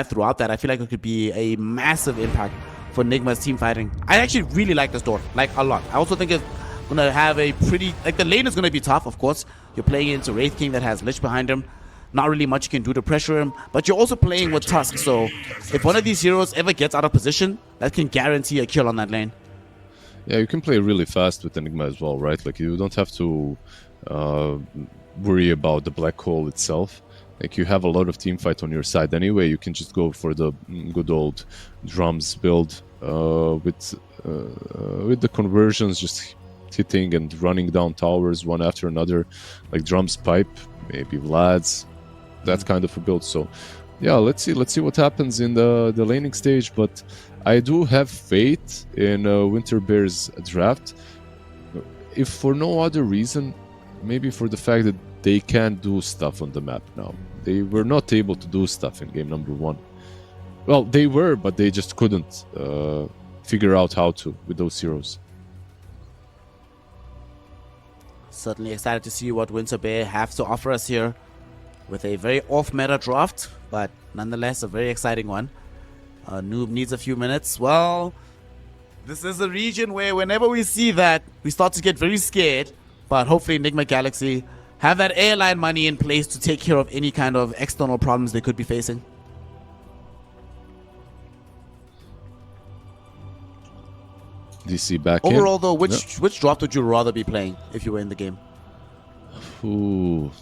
throughout that, I feel like it could be a massive impact for Nigma's team fighting. I actually really like this Dota, like a lot. I also think it's gonna have a pretty, like the lane is gonna be tough, of course. You're playing into Wraith King that has Lich behind him. Not really much you can do to pressure him, but you're also playing with Tusk, so if one of these heroes ever gets out of position, that can guarantee a kill on that lane. Yeah, you can play really fast with Enigma as well, right? Like, you don't have to worry about the black hole itself. Like, you have a lot of team fight on your side anyway. You can just go for the good old drums build with the conversions, just hitting and running down towers one after another, like drums pipe, maybe Vlad's, that kind of a build. So yeah, let's see what happens in the laning stage. But I do have faith in Winter Bear's draft, if for no other reason, maybe for the fact that they can do stuff on the map now. They were not able to do stuff in game number 1. Well, they were, but they just couldn't figure out how to with those heroes. Certainly excited to see what Winter Bear have to offer us here with a very off-meta draft, but nonetheless a very exciting one. Noob needs a few minutes. Well, this is a region where whenever we see that, we start to get very scared, but hopefully Nigma Galaxy have that airline money in place to take care of any kind of external problems they could be facing. DC back overall in. Though, which draft would you rather be playing if you were in the game? Ooh.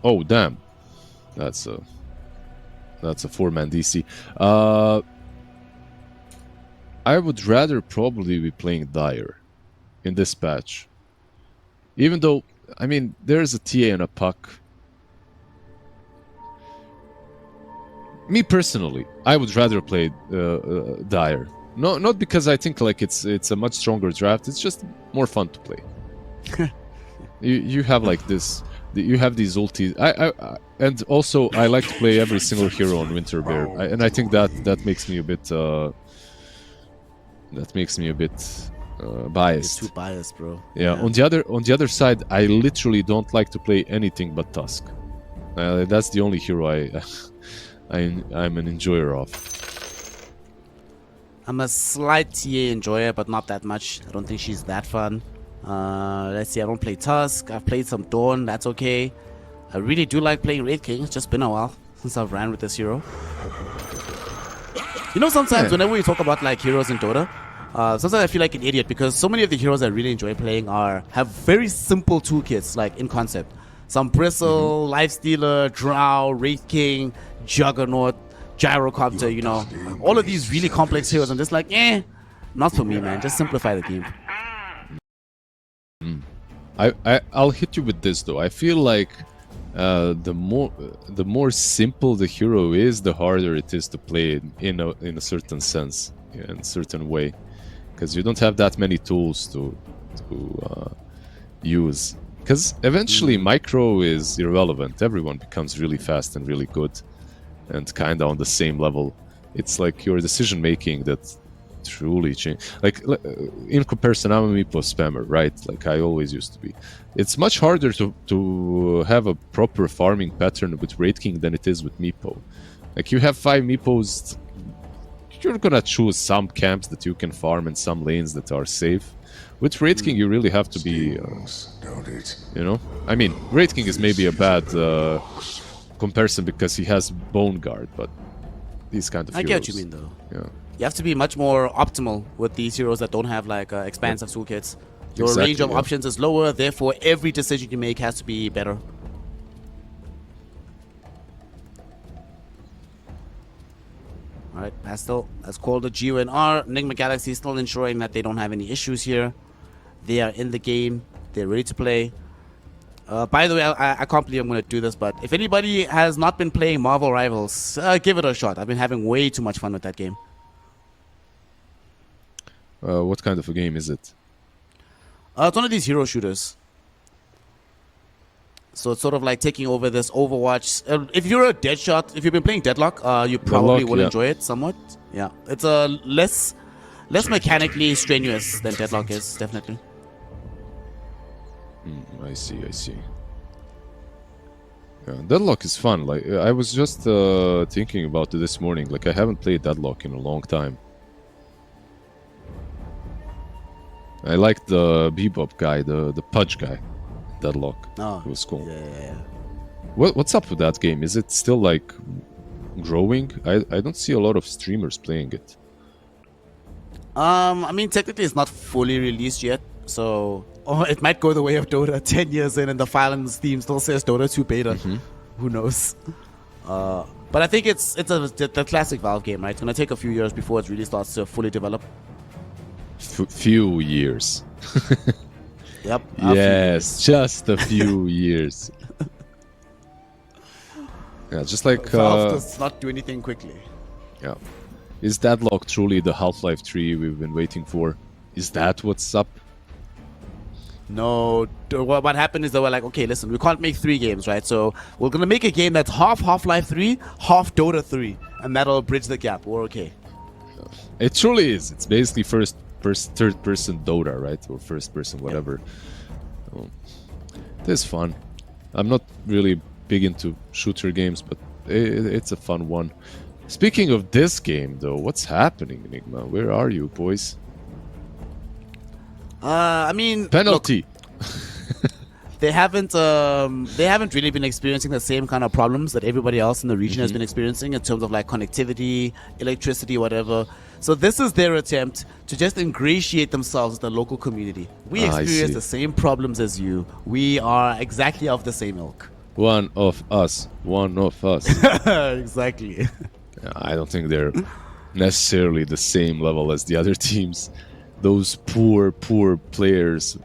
Oh damn, that's a 4-man DC. I would rather probably be playing Dire in this patch, even though, I mean, there's a TA and a puck. Me personally, I would rather play Dire. No, not because I think like it's a much stronger draft. It's just more fun to play. you have like this. You have these ultis. And also I like to play every single hero on Winter Bear, and I think that makes me a bit. Biased. You're too biased, bro. Yeah. On the other side, I literally don't like to play anything but Tusk. That's the only hero I'm an enjoyer of. I'm a slight TA enjoyer, but not that much. I don't think she's that fun. Let's see, I don't play Tusk. I've played some Dawn, that's okay. I really do like playing Wraith King. It's just been a while since I've ran with this hero. You know, sometimes whenever we talk about like heroes in Dota, sometimes I feel like an idiot because so many of the heroes I really enjoy playing have very simple toolkits, like in concept. Some Bristle, Lifestealer, Drow, Wraith King, Juggernaut, Gyrocopter, you know. All of these really complex heroes. I'm just like, not for me, man. Just simplify the game. I'll hit you with this though. I feel like the more simple the hero is, the harder it is to play in a certain sense, in a certain way, because you don't have that many tools to use. Because eventually micro is irrelevant. Everyone becomes really fast and really good, and kind of on the same level. It's like your decision making that truly change. Like in comparison, I'm a meepo spammer, right? Like I always used to be. It's much harder to have a proper farming pattern with Wraith King than it is with meepo. Like you have 5 meepos, you're gonna choose some camps that you can farm and some lanes that are safe. With Wraith King, you really have to be, you know. I mean, Wraith King is maybe a bad comparison because he has Bone Guard, but these kind of heroes. I get what you mean, though. Yeah. You have to be much more optimal with these heroes that don't have like expansive toolkits. Your range of options is lower, therefore every decision you make has to be better. Alright, Pastel has called a GUNR. Nigma Galaxy is still ensuring that they don't have any issues here. They are in the game. They're ready to play. By the way, I can't believe I'm going to do this, but if anybody has not been playing Marvel Rivals, give it a shot. I've been having way too much fun with that game. What kind of a game is it? It's one of these hero shooters. So it's sort of like taking over this Overwatch. If you're a Deadshot, if you've been playing Deadlock, you probably will enjoy it somewhat. Yeah, it's a less mechanically strenuous than Deadlock is, definitely. I see. Yeah, Deadlock is fun. Like I was just thinking about it this morning. Like I haven't played Deadlock in a long time. I like the Bebop guy, the Pudge guy. Deadlock. Oh, it was cool. Yeah. What's up with that game? Is it still like growing? I don't see a lot of streamers playing it. I mean, technically, it's not fully released yet, so it might go the way of Dota 10 years in, and the file in Steam still says Dota 2 beta. Who knows? But I think it's the classic Valve game, right? It's gonna take a few years before it really starts to fully develop. Few years. Yep. Yes, just a few years. Yeah, just like Valve does not do anything quickly. Yeah. Is Deadlock truly the Half-Life 3 we've been waiting for? Is that what's up? No, what happened is they were like, okay, listen, we can't make 3 games, right? So we're gonna make a game that's half Half-Life 3, half Dota 3, and that'll bridge the gap. We're okay. It truly is. It's basically third-person Dota, right? Or first-person, whatever. Yeah. It is fun. I'm not really big into shooter games, but it's a fun one. Speaking of this game, though, what's happening, Nigma? Where are you, boys? I mean, penalty. Look, they haven't really been experiencing the same kind of problems that everybody else in the region has been experiencing in terms of like connectivity, electricity, whatever. So this is their attempt to just ingratiate themselves with the local community. We experience the same problems as you. We are exactly of the same ilk. One of us. Exactly. I don't think they're necessarily the same level as the other teams. Those poor players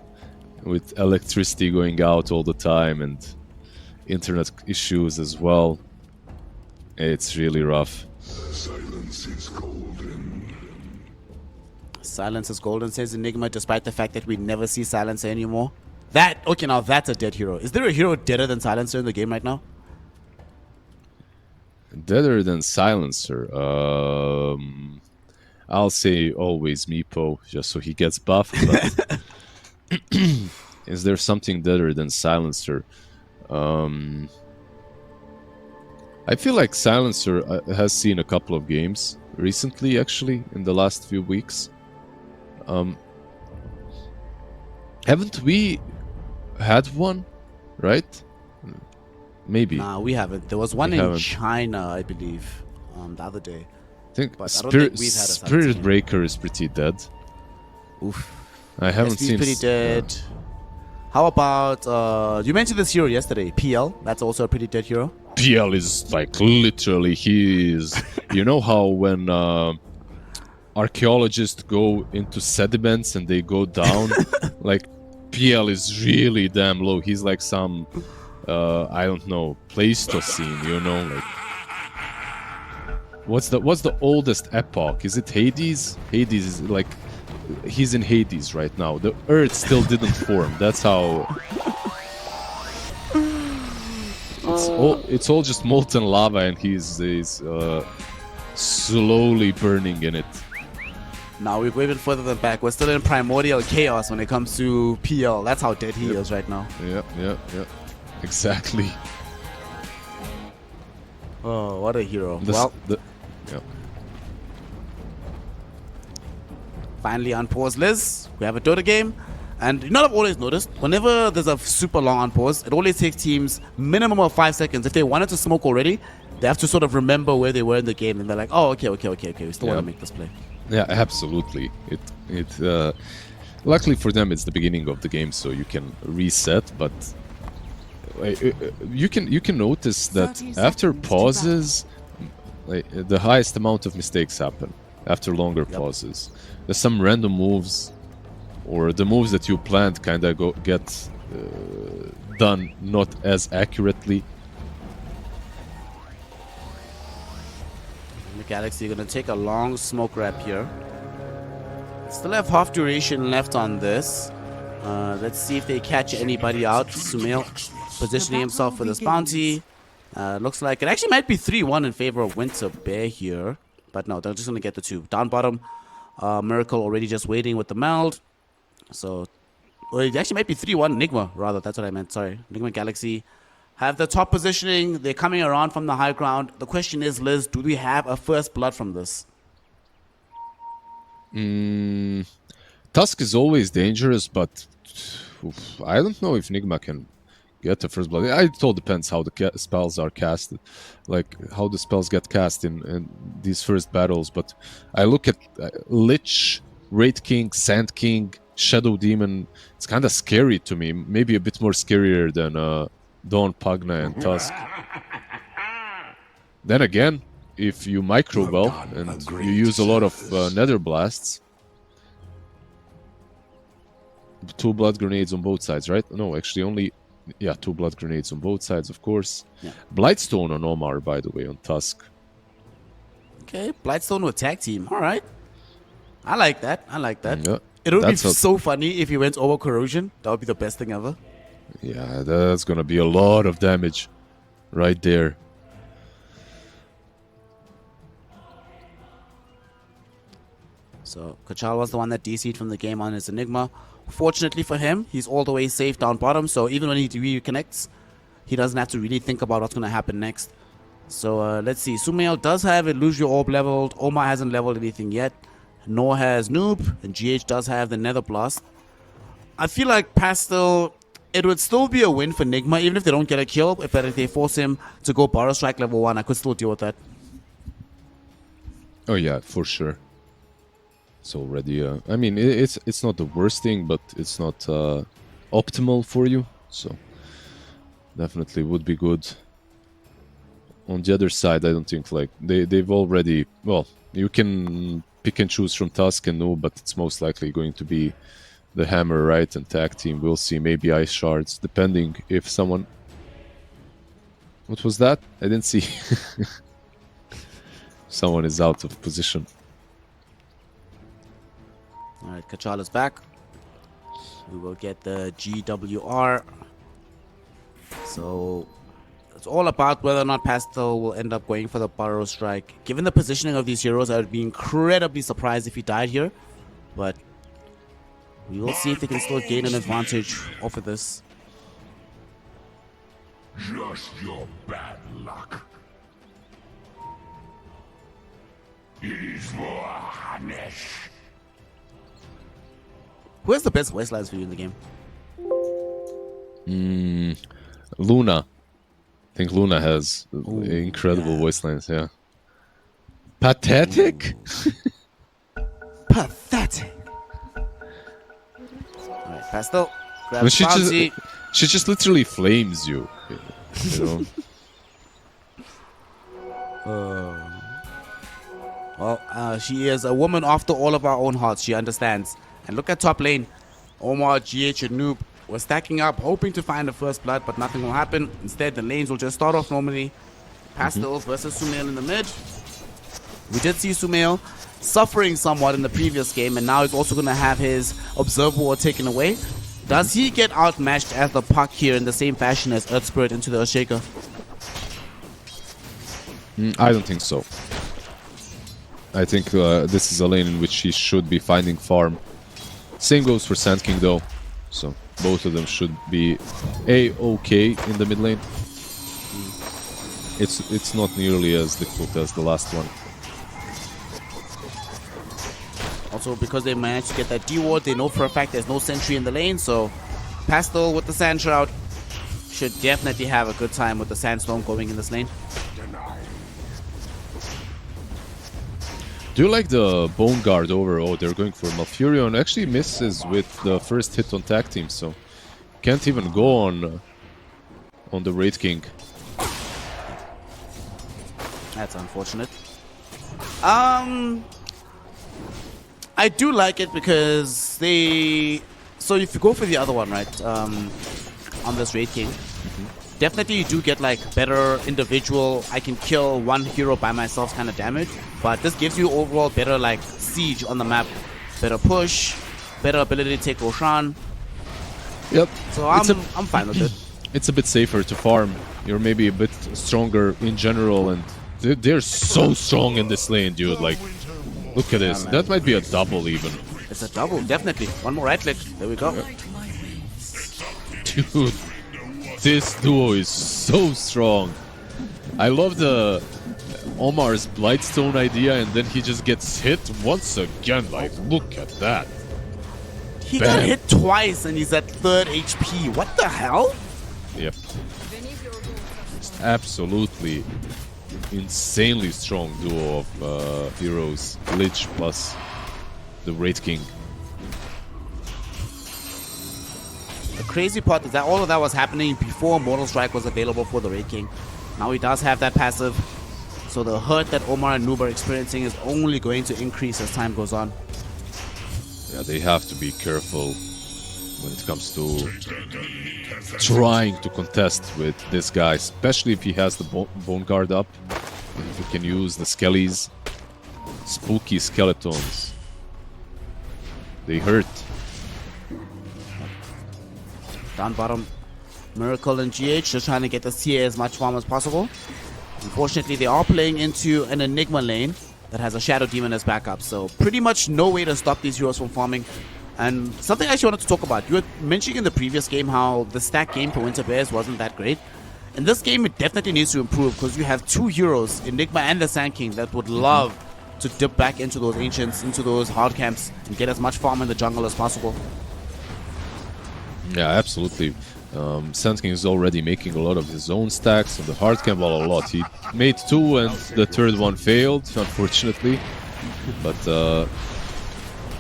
with electricity going out all the time and internet issues as well. It's really rough. Silence is golden. Silence is golden, says Enigma, despite the fact that we never see Silencer anymore. Okay, now that's a dead hero. Is there a hero deader than Silencer in the game right now? Deader than Silencer. I'll say always Meepo, just so he gets buffed. But is there something deader than Silencer? I feel like Silencer has seen a couple of games recently, actually, in the last few weeks. Haven't we had one, right? Maybe. Nah, we haven't. There was one in China, I believe, the other day. I think but I don't think we've had a Spirit Breaker is pretty dead. Oof. I haven't seen. Pretty dead. How about you mentioned this hero yesterday, PL? That's also a pretty dead hero. PL is like literally you know how when archaeologists go into sediments and they go down, like PL is really damn low. He's like some I don't know, Pleistocene, you know, like what's the oldest epoch? Is it Hades? Hades is like he's in Hades right now. The Earth still didn't form. That's how it's all just molten lava, and he's slowly burning in it. Now we're even further than back. We're still in primordial chaos when it comes to PL. That's how dead he is right now. Yeah. Exactly. Oh, what a hero. Finally unpause Liz. We have a Dota game. And you know what I've always noticed? Whenever there's a super long unpause, it always takes teams minimum of 5 seconds. If they wanted to smoke already, they have to sort of remember where they were in the game. And they're like, oh, okay. We still want to make this play. Yeah, absolutely. Luckily for them, it's the beginning of the game, so you can reset. But you can notice that after pauses, the highest amount of mistakes happen after longer pauses. There's some random moves, or the moves that you planned kind of get done not as accurately. The Galaxy are going to take a long smoke wrap here. Still have half duration left on this. Let's see if they catch anybody out. Sumail positioning himself for this bounty. Looks like it actually might be 3-1 in favor of Winter Bear here. But no, they're just going to get the 2. Down bottom, Miracle already just waiting with the meld. So, well, it actually might be 3-1 Nigma, rather. That's what I meant. Sorry. Nigma Galaxy have the top positioning. They're coming around from the high ground. The question is, Liz, do we have a first blood from this? Tusk is always dangerous, but I don't know if Nigma can get the first blood. It all depends how the spells are casted, like how the spells get cast in these first battles. But I look at Lich, Wraith King, Sand King, Shadow Demon. It's kind of scary to me. Maybe a bit more scarier than Dawn, Pugna, and Tusk. Then again, if you micro well and you use a lot of Nether Blasts, 2 blood grenades on both sides, right? No, actually only, 2 blood grenades on both sides, of course. Yeah. Blightstone on Omar, by the way, on Tusk. Okay, Blightstone with tag team. All right. I like that. Yeah, It would be so funny if he went over Corrosion. That would be the best thing ever. Yeah, that's gonna be a lot of damage right there. So Kachal was the one that DC'd from the game on his Enigma. Fortunately for him, he's all the way safe down bottom, so even when he reconnects, he doesn't have to really think about what's going to happen next. So let's see. Sumail does have Illusion Orb leveled. Omar hasn't leveled anything yet. Nor has Noob, and GH does have the Nether Blast. I feel like Pastel, it would still be a win for Nigma, even if they don't get a kill. If they force him to go Borrow Strike level 1, I could still deal with that. Oh yeah, for sure. It's already, I mean, it's not the worst thing, but it's not optimal for you. So definitely would be good. On the other side, I don't think like they've already, well, you can pick and choose from Tusk and No, but it's most likely going to be the Hammer, right? And tag team. We'll see, maybe Ice Shards, depending if someone. What was that? I didn't see. Someone is out of position. Alright, Kachal is back. We will get the GWR. So it's all about whether or not Pastel will end up going for the Burrow Strike. Given the positioning of these heroes, I would be incredibly surprised if he died here. But we will see if they can still gain an advantage off of this. Just your bad luck. It is for Hanesh. Who has the best voice lines for you in the game? Luna. I think Luna has incredible voice lines, yeah. Pathetic? Pathetic. Alright, Pastel. Grab she just literally flames you. You know? Well, she is a woman after all of our own hearts. She understands. And look at top lane. Omar, GH, and Noob were stacking up, hoping to find the first blood, but nothing will happen. Instead, the lanes will just start off normally. Pastels versus Sumail in the mid. We did see Sumail suffering somewhat in the previous game, and now he's also going to have his Observer Ward taken away. Does he get outmatched as the puck here in the same fashion as Earth Spirit into the Earthshaker? I don't think so. I think this is a lane in which he should be finding farm. Same goes for Sand King though, so both of them should be A-okay in the mid lane. It's not nearly as difficult as the last one. Also, because they managed to get that D-Ward, they know for a fact there's no sentry in the lane, so Pastel with the Sand Shroud should definitely have a good time with the Sandstorm going in this lane. Do you like the Bone Guard over? Oh, they're going for Malfurion. Actually misses with the first hit on tag team, so can't even go on the Wraith King. That's unfortunate. I do like it because they... So if you go for the other one, right, on this Wraith King, definitely you do get like better individual, I can kill one hero by myself kind of damage, but this gives you overall better like siege on the map, better push, better ability to take Roshan. Yep. So I'm fine with it. It's a bit safer to farm. You're maybe a bit stronger in general, and they're so strong in this lane, dude. Like, look at this. That might be a double even. It's a double, definitely. One more right click. There we go. Dude. This duo is so strong. I love the Omar's Blightstone idea, and then he just gets hit once again. Like, look at that. He Bam. got hit twice and he's at 3rd HP. What the hell? Yep. Just absolutely insanely strong duo of heroes. Lich plus the Wraith King. The crazy part is that all of that was happening before Mortal Strike was available for the Wraith King. Now he does have that passive, so the hurt that Omar and Noob are experiencing is only going to increase as time goes on. Yeah, they have to be careful when it comes to trying to contest with this guy, especially if he has the bone guard up. If he can use the skellies, spooky skeletons. They hurt. Down bottom, Miracle and GH just trying to get the CA as much farm as possible. Unfortunately, they are playing into an Enigma lane that has a Shadow Demon as backup, so pretty much no way to stop these heroes from farming. And something I actually wanted to talk about, you were mentioning in the previous game how the stack game for Winter Bears wasn't that great. In this game, it definitely needs to improve because you have two heroes, Enigma and the Sand King, that would love to dip back into those Ancients, into those hard camps, and get as much farm in the jungle as possible. Yeah, absolutely. Sand King is already making a lot of his own stacks on the hard camp, well, a lot. He made 2 and the 3rd one failed, unfortunately. But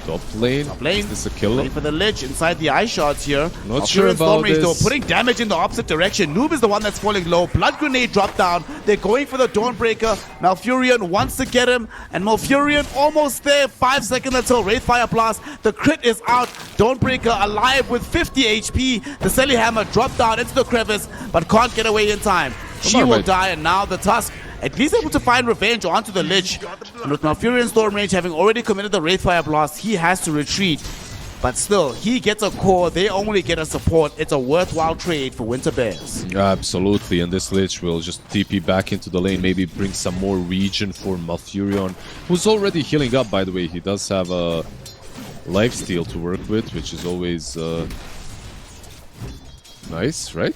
top lane, is this a killer? Waiting for the Lich inside the eye shards here. Not sure about this. Though, putting damage in the opposite direction. Noob is the one that's falling low. Blood Grenade dropped down. They're going for the Dawnbreaker. Malfurion wants to get him, and Malfurion almost there. 5 seconds until Wraithfire Blast. The crit is out. Dawnbreaker alive with 50 HP. The Selly Hammer dropped down into the crevice, but can't get away in time. She will die, and now the Tusk at least able to find revenge onto the Lich. And with Malfurion Stormrage having already committed the Wraithfire Blast, he has to retreat. But still, he gets a core, they only get a support. It's a worthwhile trade for Winter Bears. Absolutely, and this Lich will just TP back into the lane, maybe bring some more regen for Malfurion, who's already healing up, by the way. He does have a lifesteal to work with, which is always nice, right?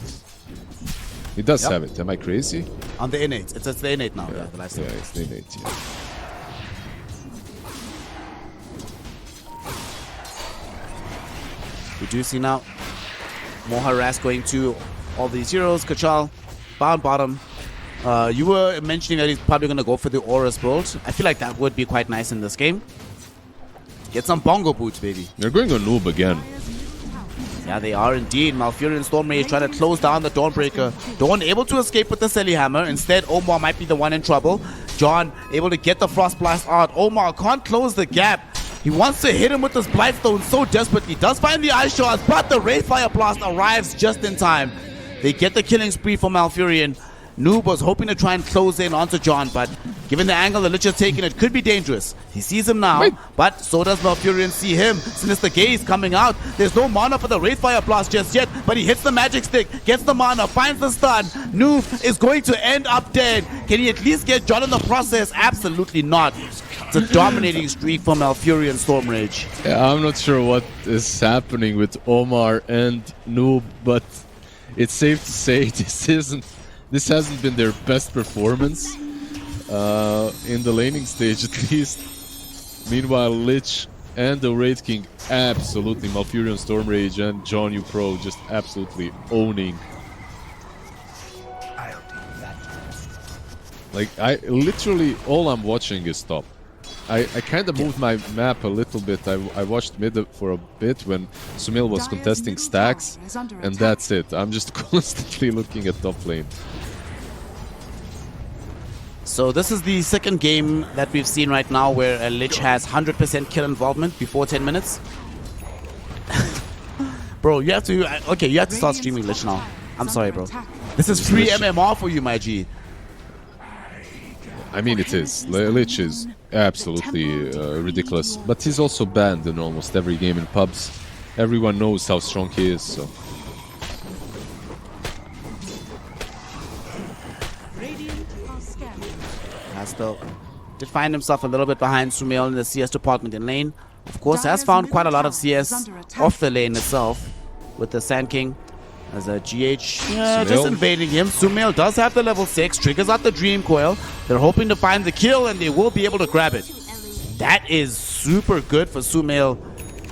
He does have it. Am I crazy? On the innate. It's the innate now. Yeah, the lifesteal. Yeah, it's the innate, yeah. We do see now more harass going to all these heroes. Kachal, bound bottom. You were mentioning that he's probably going to go for the Aura's build. I feel like that would be quite nice in this game. Get some bongo boots, baby. They're going on noob again. Yeah, they are indeed. Malfurion Stormrage trying to close down the Dawnbreaker. Dawn able to escape with the Selly Hammer. Instead, Omar might be the one in trouble. John able to get the Frost Blast out. Omar can't close the gap. He wants to hit him with this Blightstone so desperately. Does find the Ice Shards, but the Wraithfire Blast arrives just in time. They get the killing spree for Malfurion. Noob was hoping to try and close in onto John, but given the angle the Lich has taken, it could be dangerous. He sees him now, but so does Malfurion see him. Sinister Gaze coming out. There's no mana for the Wraithfire Blast just yet, but he hits the magic stick, gets the mana, finds the stun. Noob is going to end up dead. Can he at least get John in the process? Absolutely not. It's a dominating streak for Malfurion Stormrage. Yeah, I'm not sure what is happening with Omar and Noob, but it's safe to say this hasn't been their best performance in the laning stage, at least. Meanwhile, Lich and the Wraith King absolutely, Malfurion Stormrage and John U Pro just absolutely owning. Like, I literally, all I'm watching is top. I kind of moved my map a little bit. I watched mid for a bit when Sumil was contesting stacks, and that's it. I'm just constantly looking at top lane. So this is the second game that we've seen right now where a Lich has 100% kill involvement before 10 minutes. Bro, you have to... Okay, you have to start streaming Lich now. I'm sorry, bro. This is free MMR for you, my G. I mean, it is. Lich is absolutely ridiculous. But he's also banned in almost every game in pubs. Everyone knows how strong he is, so... Still did find himself a little bit behind Sumil in the CS department in lane. Of course, has found quite a lot of CS off the lane itself with the Sand King. As a GH just invading him. Sumail does have the level 6, triggers out the Dream Coil. They're hoping to find the kill, and they will be able to grab it. That is super good for Sumail.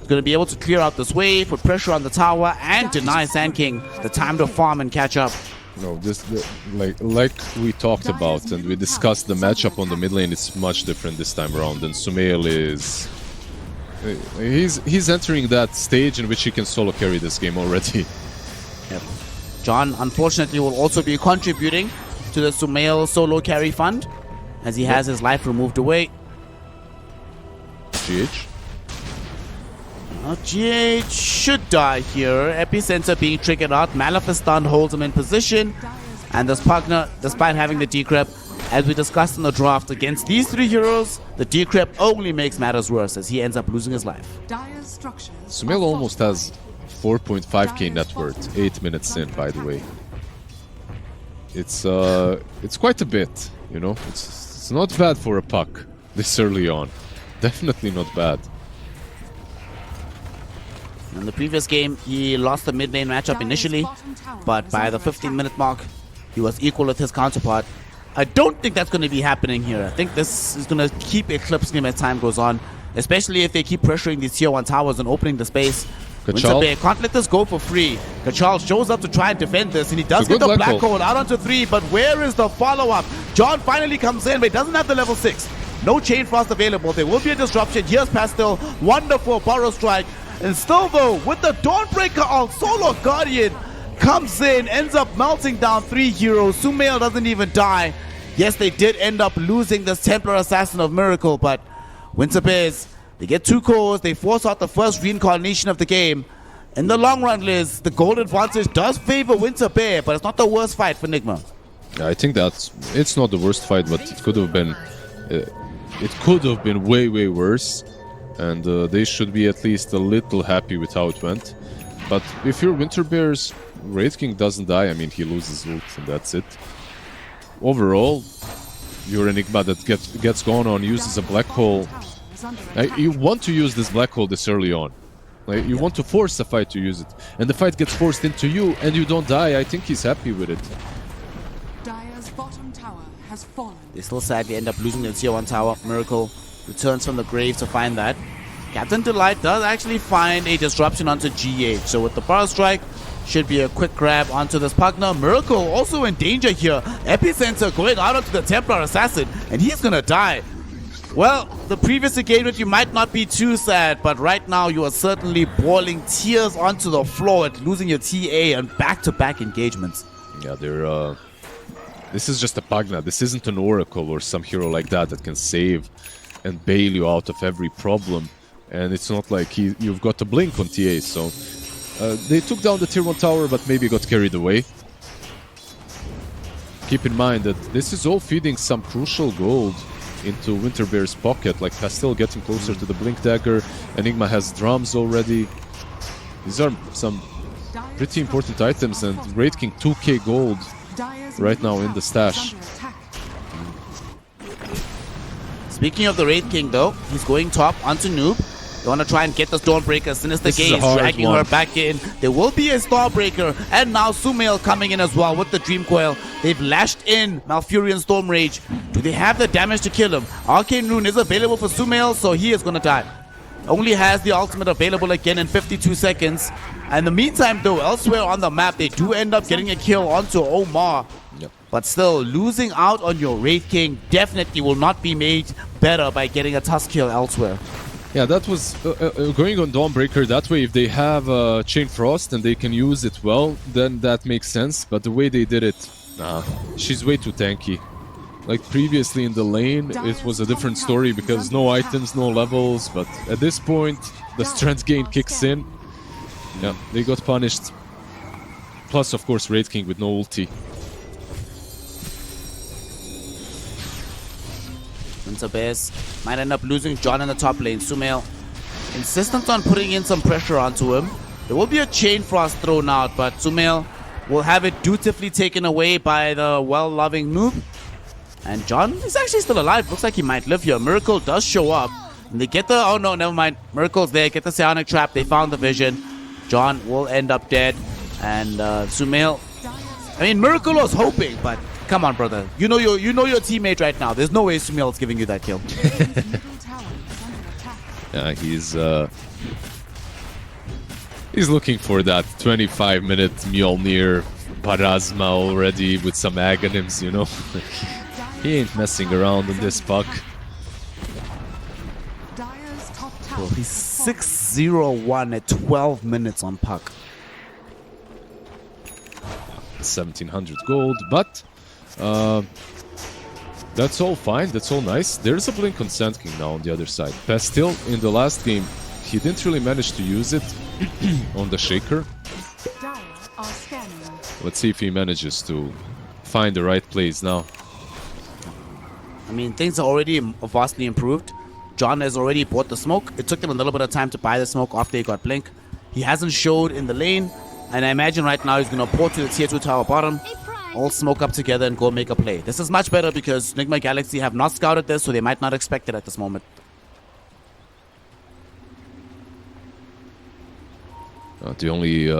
Going to be able to clear out this wave, put pressure on the tower, and deny Sand King the time to farm and catch up. No, like we talked about and we discussed, the matchup on the mid lane is much different this time around, and Sumail is... He's entering that stage in which he can solo carry this game already. Yep. John, unfortunately, will also be contributing to the Sumail solo carry fund, as he has his life removed away. GH? GH should die here. Epicenter being triggered out. Maleficent holds him in position. And this partner, despite having the decrep, as we discussed in the draft, against these 3 heroes, the decrep only makes matters worse as he ends up losing his life. Sumail almost has 4.5k net worth, 8 minutes in, by the way. It's quite a bit, you know. It's not bad for a puck this early on. Definitely not bad. In the previous game, he lost the mid lane matchup initially, but by the 15-minute mark, he was equal with his counterpart. I don't think that's going to be happening here. I think this is going to keep eclipsing him as time goes on, especially if they keep pressuring these tier 1 towers and opening the space. Winterbear can't let this go for free. Kachal shows up to try and defend this, and he does get the black hole out onto 3, but where is the follow-up? John finally comes in, but he doesn't have the level 6. No Chain Frost available. There will be a disruption. Here's Pastel. Wonderful Burrow Strike. And still though, with the Dawnbreaker ult, Solo Guardian comes in, ends up melting down 3 heroes. Sumail doesn't even die. Yes, they did end up losing this Templar Assassin of Miracle, but Winter Bears, they get 2 cores, they force out the first reincarnation of the game. In the long run, Liz, the gold advantage does favor Winter Bear, but it's not the worst fight for Nigma. I think it's not the worst fight, but it could have been way worse. And they should be at least a little happy with how it went. But if you're Winter Bears, Wraith King doesn't die. I mean, he loses ult and that's it. Overall, you're Enigma that gets gone on, uses a black hole. You want to use this black hole this early on. Like, you want to force the fight to use it. And the fight gets forced into you and you don't die. I think he's happy with it. Dire's bottom tower has fallen. They still sadly end up losing the tier 1 tower. Miracle returns from the grave to find that. Captain Delight does actually find a disruption onto GH. So with the Burrow Strike, should be a quick grab onto this partner. Miracle also in danger here. Epicenter going out onto the Templar Assassin, and he's gonna die. Well, the previous engagement you might not be too sad, but right now you are certainly boiling tears onto the floor at losing your TA and back-to-back engagements. Yeah, they're this is just a Pagna. This isn't an Oracle or some hero like that can save and bail you out of every problem. And it's not like you've got a blink on TA, so they took down the tier 1 tower, but maybe got carried away. Keep in mind that this is all feeding some crucial gold into Winterbear's pocket, like Pastel getting closer to the Blink Dagger, Enigma has drums already. These are some pretty important items, and Wraith King 2k gold right now in the stash. Speaking of the Wraith King though, he's going top onto Noob. They want to try and get the Stormbreaker as soon as the gate is dragging her back in. There will be a Stormbreaker, and now Sumail coming in as well with the Dream Coil. They've lashed in Malfurion Storm Rage. Do they have the damage to kill him? Arcane Rune is available for Sumail, so he is going to die. Only has the ultimate available again in 52 seconds. In the meantime though, elsewhere on the map, they do end up getting a kill onto Omar. Yep. But still, losing out on your Wraith King definitely will not be made better by getting a Tusk kill elsewhere. Yeah, that was going on Dawnbreaker. That way, if they have Chain Frost and they can use it well, then that makes sense. But the way they did it, nah, she's way too tanky. Like previously in the lane, it was a different story because no items, no levels. But at this point, the strength gain kicks in. Yeah, they got punished. Plus, of course, Wraith King with no ulti. Winter Bears might end up losing John in the top lane. Sumail insistent on putting in some pressure onto him. There will be a Chain Frost thrown out, but Sumail will have it dutifully taken away by the well-loving Noob. And John is actually still alive. Looks like he might live here. Miracle does show up. And they get the... Oh, no, never mind. Miracle's there. Get the Psionic Trap. They found the vision. John will end up dead. And Sumail, I mean, Miracle was hoping, but come on, brother. You know your teammate right now. There's no way Sumail's giving you that kill. Yeah, he's looking for that 25-minute Mjolnir Parasma already with some Aghanims, you know. He ain't messing around on this puck. Well, he's 6-0-1 at 12 minutes on puck. 1700 gold, but that's all fine, that's all nice. There's a blink on Sand King now on the other side. Pastil, in the last game, he didn't really manage to use it on the Shaker. Let's see if he manages to find the right place now. I mean, things are already vastly improved. John has already bought the smoke. It took him a little bit of time to buy the smoke after he got blink. He hasn't showed in the lane. And I imagine right now he's going to port to the tier 2 tower bottom, all smoke up together and go make a play. This is much better because Nigma Galaxy have not scouted this, so they might not expect it at this moment. The only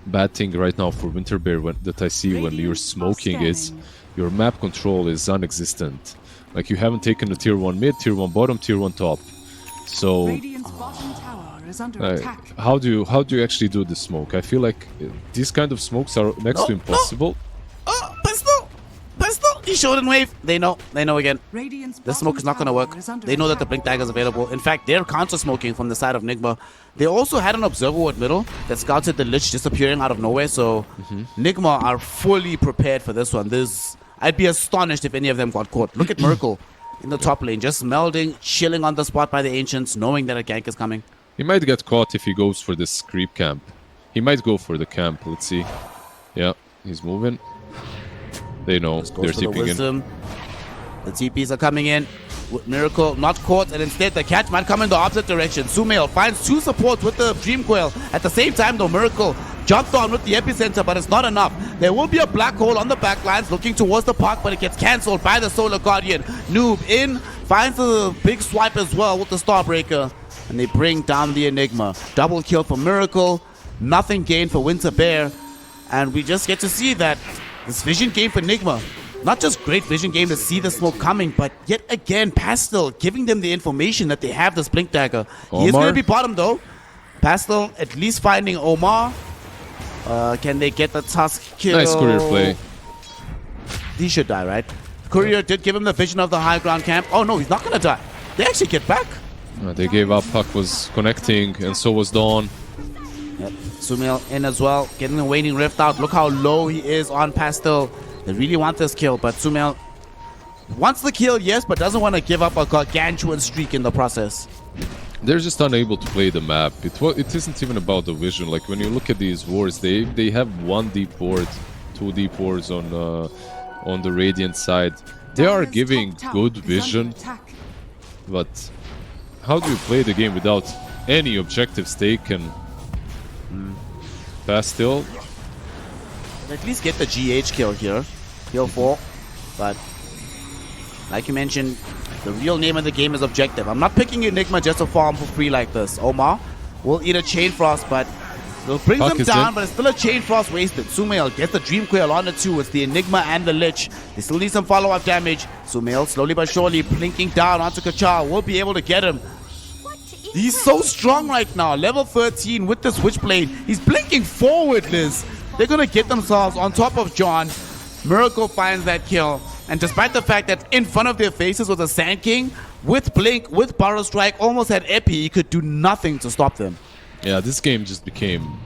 bad thing right now for Winter Bear that I see when you're smoking is your map control is non-existent. Like, you haven't taken a tier 1 mid, tier 1 bottom, tier 1 top. So how do you actually do the smoke? I feel like these kind of smokes are next to impossible. Oh, Pistol! He showed in wave. They know again. The smoke is not going to work. They know that the blink dagger is available. In fact, they're counter smoking from the side of Nigma. They also had an observer at middle that scouted the Lich disappearing out of nowhere. So Nigma are fully prepared for this one. I'd be astonished if any of them got caught. Look at Merkel in the top lane, just melding, chilling on the spot by the Ancients, knowing that a gank is coming. He might get caught if he goes for this creep camp. He might go for the camp. Let's see. Yeah, he's moving. They know they're TPing in. The TPs are coming in. Miracle not caught, and instead the catch might come in the opposite direction. Sumail finds 2 supports with the Dream Coil. At the same time, though, Miracle jumped on with the epicenter, but it's not enough. There will be a black hole on the backlines looking towards the park, but it gets cancelled by the Solar Guardian. Noob in, finds a big swipe as well with the Starbreaker, and they bring down the Enigma. Double kill for Miracle, nothing gained for Winter Bear, and we just get to see that this vision game for Nigma, not just great vision game to see the smoke coming, but yet again, Pastel giving them the information that they have this blink dagger. He is going to be bottom though. Pastel at least finding Omar. Can they get the Tusk kill? Nice courier play. He should die, right? Courier did give him the vision of the high ground camp. Oh no, he's not going to die. They actually get back. They gave up. Puck was connecting, and so was Dawn. Yep. Sumail in as well, getting the waning rift out. Look how low he is on Pastel. They really want this kill, but Sumail wants the kill, yes, but doesn't want to give up a gargantuan streak in the process. They're just unable to play the map. It isn't even about the vision. Like, when you look at these wards, they have 1 deep ward, 2 deep wards on the Radiant side. They are giving good vision, but how do you play the game without any objectives taken? Pastil. At least get the GH kill here. Kill 4. But like you mentioned, the real name of the game is objective. I'm not picking Enigma just to farm for free like this. Omar will eat a Chain Frost, but it'll bring them down, but it's still a Chain Frost wasted. Sumail gets the Dream Coil on the 2. It's the Enigma and the Lich. They still need some follow-up damage. Sumail slowly but surely blinking down onto Kachar. Will be able to get him. He's so strong right now. Level 13 with the Switchblade. He's blinking forward, Liz. They're going to get themselves on top of John. Miracle finds that kill. And despite the fact that in front of their faces was a Sand King, with Blink, with Burrow Strike, almost had Epi, he could do nothing to stop them. Yeah, this game just became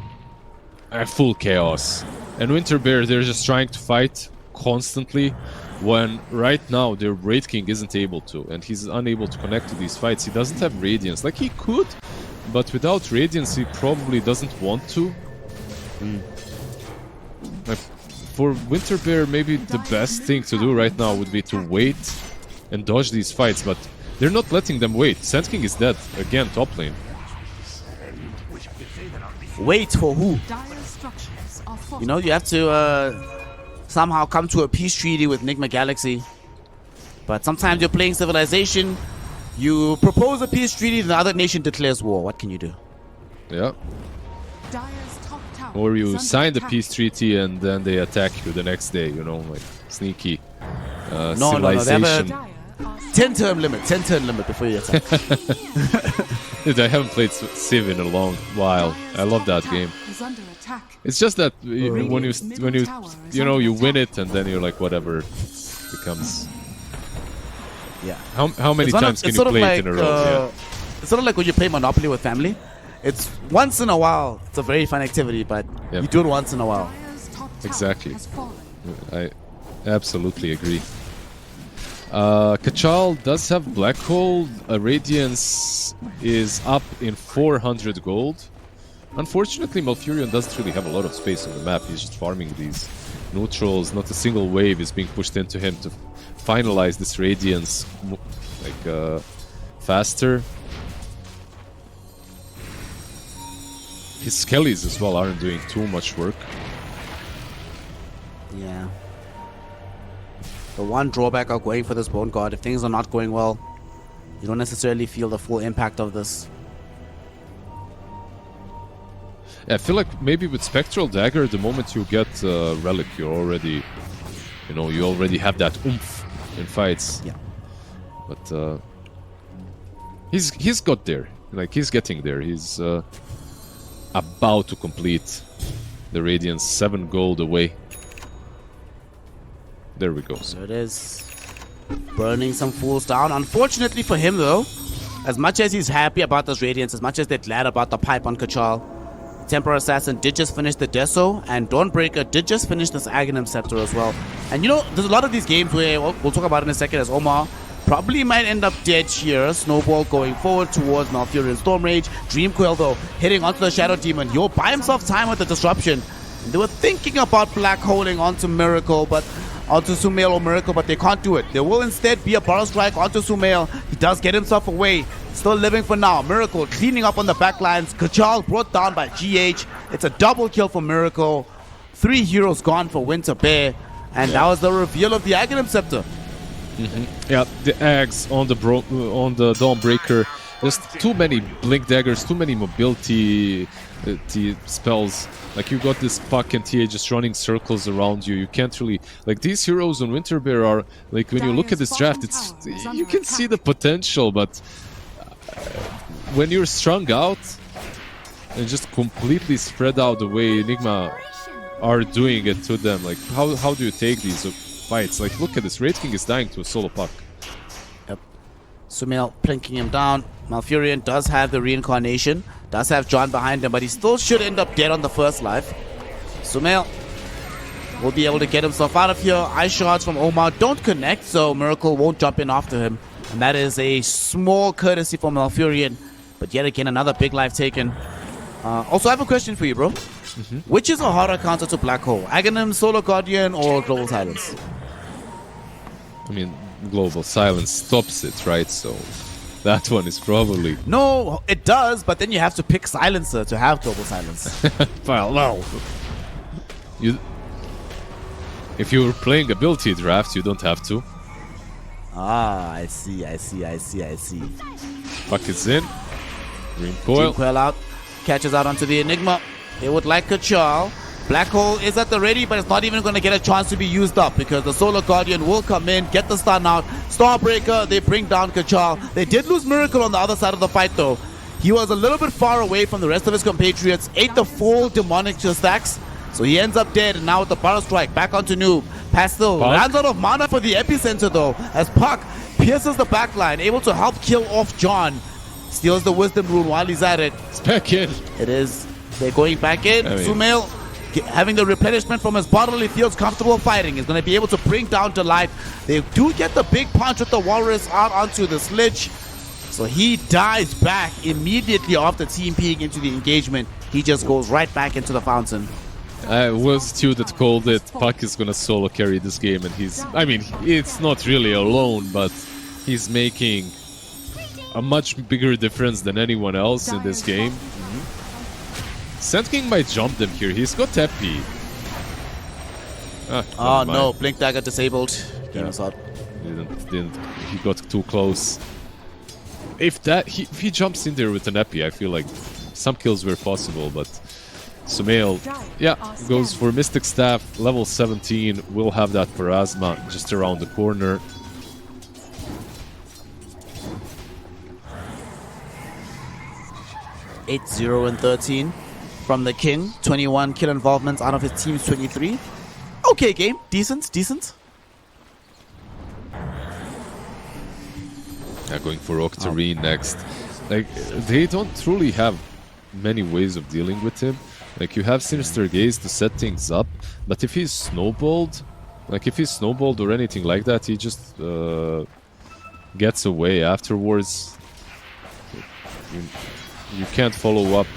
a full chaos. And Winter Bear, they're just trying to fight constantly, when right now their Wraith King isn't able to, and he's unable to connect to these fights. He doesn't have Radiance. Like, he could, but without Radiance he probably doesn't want to. Like, for Winter Bear, maybe the best thing to do right now would be to wait and dodge these fights, but they're not letting them wait. Sand King is dead. Again, top lane. Wait for who? You know, you have to somehow come to a peace treaty with Nigma Galaxy. But sometimes you're playing Civilization, you propose a peace treaty, the other nation declares war. What can you do? Yeah. Or you sign the peace treaty and then they attack you the next day, you know, like sneaky No, civilization. they have a 10-turn limit. 10-turn limit before you attack. Dude, I haven't played Civ in a long while. I love that game. Is under attack. It's just that when you win it and then you're like whatever, it becomes. Yeah. How many times can you play it in a row? It's sort of like when you play Monopoly with family. It's once in a while. It's a very fun activity, but Yep. you do it once in a while. Dire's top tower Exactly. has fallen. I absolutely agree. Kachal does have Black Hole. Radiance is up in 400 gold. Unfortunately, Malfurion doesn't really have a lot of space on the map. He's just farming these neutrals. Not a single wave is being pushed into him to finalize this Radiance faster. His Skellies as well aren't doing too much work. Yeah. The one drawback of going for this Bone God, if things are not going well, you don't necessarily feel the full impact of this. Yeah, I feel like maybe with Spectral Dagger, the moment you get Relic, you're already, you already have that oomph in fights. Yeah. But he's got there. Like, he's getting there. He's about to complete the Radiance, 7 gold away. There we go. So it is. Burning some fools down. Unfortunately for him, though, as much as he's happy about this Radiance, as much as they're glad about the pipe on Kachal, Temper Assassin did just finish the Deso, and Dawnbreaker did just finish this Aghanim Scepter as well. And there's a lot of these games where, we'll talk about in a second, as Omar probably might end up dead here. Snowball going forward towards Malfurion Stormrage. Dreamcoil, though, hitting onto the Shadow Demon. He'll buy himself time with the disruption. And they were thinking about black holing onto Sumail or Miracle, but they can't do it. There will instead be a Burrow Strike onto Sumail. He does get himself away. Still living for now. Miracle cleaning up on the back lines. Kachal brought down by GH. It's a double kill for Miracle. 3 heroes gone for Winter Bear. And that was the reveal of the Aghanim Scepter. Yeah, the Ags on the Dawnbreaker. There's too many Blink Daggers, too many mobility spells. Like, you got this Puck and TA just running circles around you. You can't really... Like, these heroes on Winter Bear are... Like, when you look at this draft, you can see the potential, but... when you're strung out and just completely spread out the way Nigma are doing it to them, like, how do you take these fights? Like, look at this. Wraith King is dying to a solo Puck. Yep. Sumail plinking him down. Malfurion does have the reincarnation, does have John behind him, but he still should end up dead on the first life. Sumail will be able to get himself out of here. Ice shards from Omar don't connect, so Miracle won't jump in after him. And that is a small courtesy for Malfurion. But yet again, another big life taken. Also, I have a question for you, bro. Which is a harder counter to Black Hole? Aghanim, Solar Guardian, or Global Silence? I mean, Global Silence stops it, right? So that one is probably... No, it does, but then you have to pick Silencer to have Global Silence. Well, no. If you're playing ability draft, you don't have to. Ah, I see. Puck is in. Green Coil. Quell out, catches out onto the Enigma. They would like Kachal. Black Hole is at the ready, but it's not even going to get a chance to be used up because the Solar Guardian will come in, get the stun out. Starbreaker, they bring down Kachal. They did lose Miracle on the other side of the fight, though. He was a little bit far away from the rest of his compatriots, ate the full demonic stacks, so he ends up dead. And now with the Burrow Strike, back onto Noob. Pastel runs out of mana for the epicenter, though, as Puck pierces the backline, able to help kill off John. Steals the Wisdom Rune while he's at it. It's back in. It is. They're going back in. Sumail, having the replenishment from his bodily, feels comfortable fighting. He's going to be able to bring down Delight. They do get the big punch with the Walrus out onto the Sledge. So he dies back immediately after Team Peeing into the engagement. He just goes right back into the fountain. It was you that called it. Puck is gonna solo carry this game, and I mean, it's not really alone, but he's making a much bigger difference than anyone else in this game. Sand King might jump them here. He's got Tepi. Oh no, Blink Dagger disabled. Game is out. Didn't. He got too close. If he jumps in there with an Epi, I feel like some kills were possible, but Sumail, yeah, goes for Mystic Staff, level 17. Will have that Parasma just around the corner. Eight, 0, and 13 from the King. 21 kill involvements out of his team's 23. Okay game. Decent, decent. Yeah, going for Octarine next. Like, they don't truly have many ways of dealing with him. Like, you have Sinister Gaze to set things up, but if he's snowballed, or anything like that, he just gets away afterwards. You can't follow up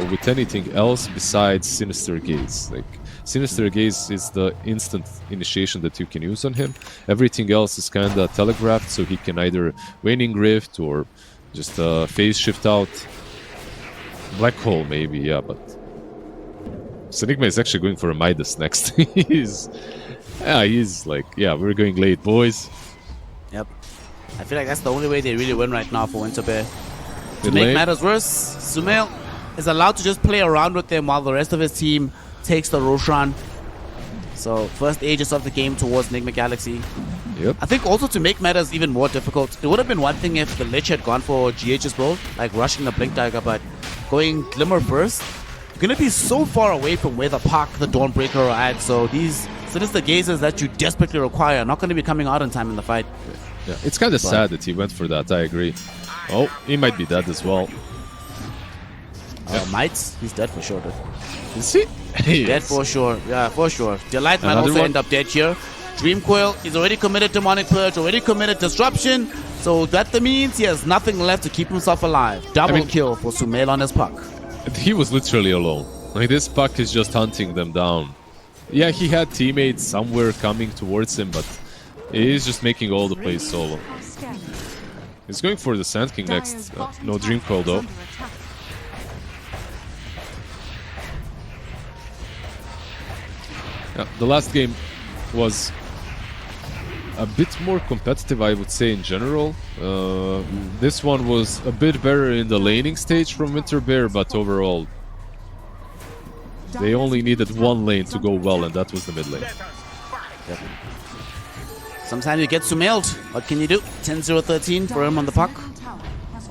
with anything else besides Sinister Gaze. Like, Sinister Gaze is the instant initiation that you can use on him. Everything else is kinda telegraphed, so he can either Waning Rift or just phase shift out. Black Hole maybe, yeah, but Nigma is actually going for a Midas next. he's like, yeah, we're going late, boys. Yep. I feel like that's the only way they really win right now for Winter Bear. To Mid make lane. matters worse, Sumail is allowed to just play around with them while the rest of his team takes the Roshan. So, first ages of the game towards Nigma Galaxy. Yep. I think also to make matters even more difficult, it would have been one thing if the Lich had gone for GH's build, like rushing the Blink Dagger, but going Glimmer first, you're going to be so far away from where the Park, the Dawnbreaker are at, so these Sinister Gazes that you desperately require are not going to be coming out in time in the fight. Yeah, it's kind of sad that he went for that, I agree. Oh, he might be dead as well. Mites, he's dead for sure, dude. Is he? He Dead is. for sure, yeah, for sure. Delight might Another also one? end up dead here. Dream Coil is already committed Demonic Purge, already committed Disruption, so that means he has nothing left to keep himself alive. Double kill for Sumail on his puck. He was literally alone. Like, this puck is just hunting them down. Yeah, he had teammates somewhere coming towards him, but he's just making all the plays solo. He's going for the Sand King next. No Dream Coil though. Yeah, the last game was a bit more competitive, I would say, in general. This one was a bit better in the laning stage from Winter Bear, but overall they only needed one lane to go well, and that was the mid lane. Yep. Sometimes you get Sumailed. What can you do? 10-0-13 for him on the puck.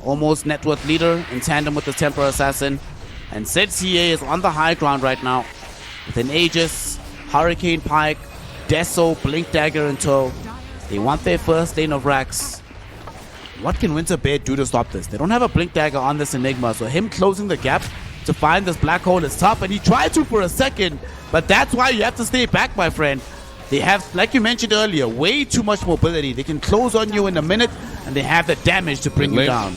Almost net worth leader in tandem with the Temper Assassin. And ZCA is on the high ground right now. With an Aegis, Hurricane Pike, Deso, Blink Dagger in tow. They want their first lane of racks. What can Winter Bear do to stop this? They don't have a Blink Dagger on this Enigma, so him closing the gap to find this black hole is tough, and he tried to for a second, but that's why you have to stay back, my friend. They have, like you mentioned earlier, way too much mobility. They can close on you in a minute, and they have the damage to bring you down.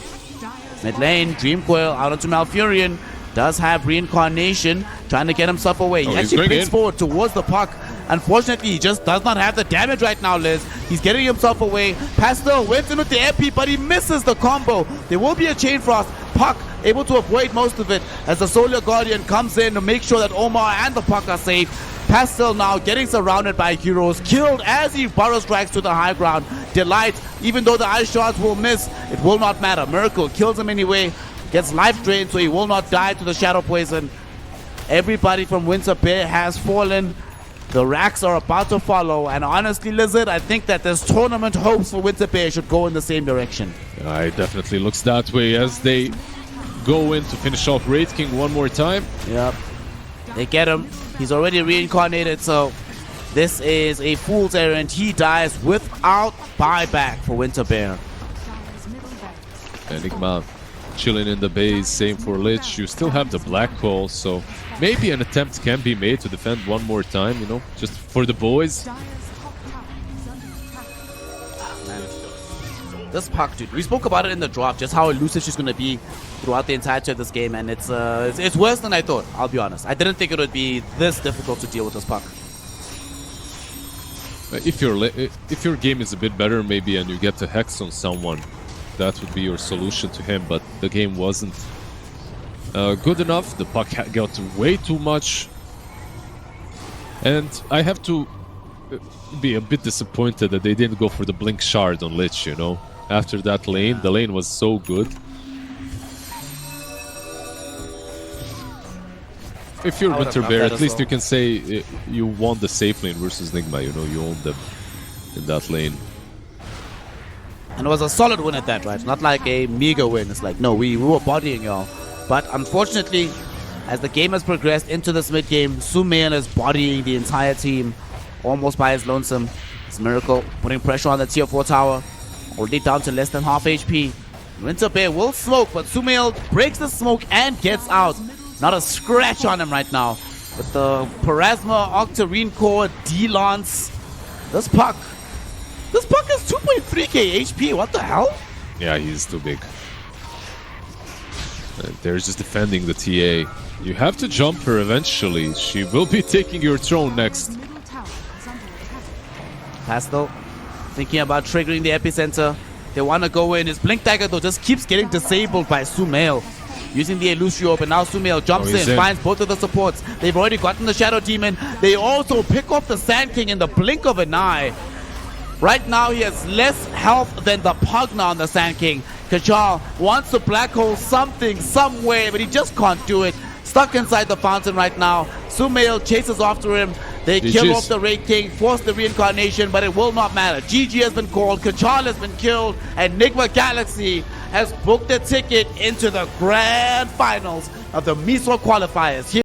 Mid lane, Dream Coil out onto Malfurion. Does have Reincarnation, trying to get himself away. He actually picks forward towards the puck. Unfortunately, he just does not have the damage right now, Liz. He's getting himself away. Pastel went in with the MP, but he misses the combo. There will be a Chain Frost. Puck able to avoid most of it as the Solar Guardian comes in to make sure that Omar and the puck are safe. Pastel now getting surrounded by heroes, killed as he burrow strikes to the high ground. Delight, even though the ice shards will miss, it will not matter. Miracle kills him anyway, gets life drained so he will not die to the Shadow Poison. Everybody from Winter Bear has fallen. The racks are about to follow, and honestly, Lizard, I think that this tournament hopes for Winter Bear should go in the same direction. It definitely looks that way as they go in to finish off Wraith King one more time. Yep. They get him. He's already reincarnated, so this is a fool's errand. He dies without buyback for Winter Bear. Enigma chilling in the base, same for Lich. You still have the Black Hole, so maybe an attempt can be made to defend one more time, you know, just for the boys. This puck, dude, we spoke about it in the draft, just how elusive she's going to be throughout the entirety of this game, and it's worse than I thought, I'll be honest. I didn't think it would be this difficult to deal with this puck. If your game is a bit better, maybe, and you get a Hex on someone, that would be your solution to him, but the game wasn't good enough. The puck got way too much, and I have to be a bit disappointed that they didn't go for the Blink Shard on Lich, you know. After that lane, the lane was so good. If you're I would've Winter loved Bear, that at as least well. you can say you won the safe lane versus Nigma. You know, you owned them in that lane. And it was a solid win at that, right? Not like a meager win. It's like, no, we were bodying y'all. But unfortunately, as the game has progressed into this mid game, Sumail is bodying the entire team almost by his lonesome. It's Miracle putting pressure on the tier 4 tower. Already down to less than half HP. Winter Bear will smoke, but Sumail breaks the smoke and gets out. Not a scratch on him right now. With the Parasma, Octarine Core, D-Lance. This puck is 2.3k HP. What the hell? Yeah, he's too big. They're just defending the TA. You have to jump her eventually. She will be taking your throne next. Middle tower is under attack. Pastel thinking about triggering the epicenter. They want to go in. His Blink Dagger though just keeps getting disabled by Sumail. Using the Illusion Orb, and now Sumail jumps he's in, finds both of the supports. They've already gotten the Shadow Demon. They also pick off the Sand King in the blink of an eye. Right now he has less health than the Pugna on the Sand King. Kajal wants to black hole something, somewhere, but he just can't do it. Stuck inside the fountain right now. Sumail chases after him. They kill off the Raid King, force the reincarnation, but it will not matter. GG has been called, Kajal has been killed, and Nigma Galaxy has booked a ticket into the grand finals of the Meswa Qualifiers.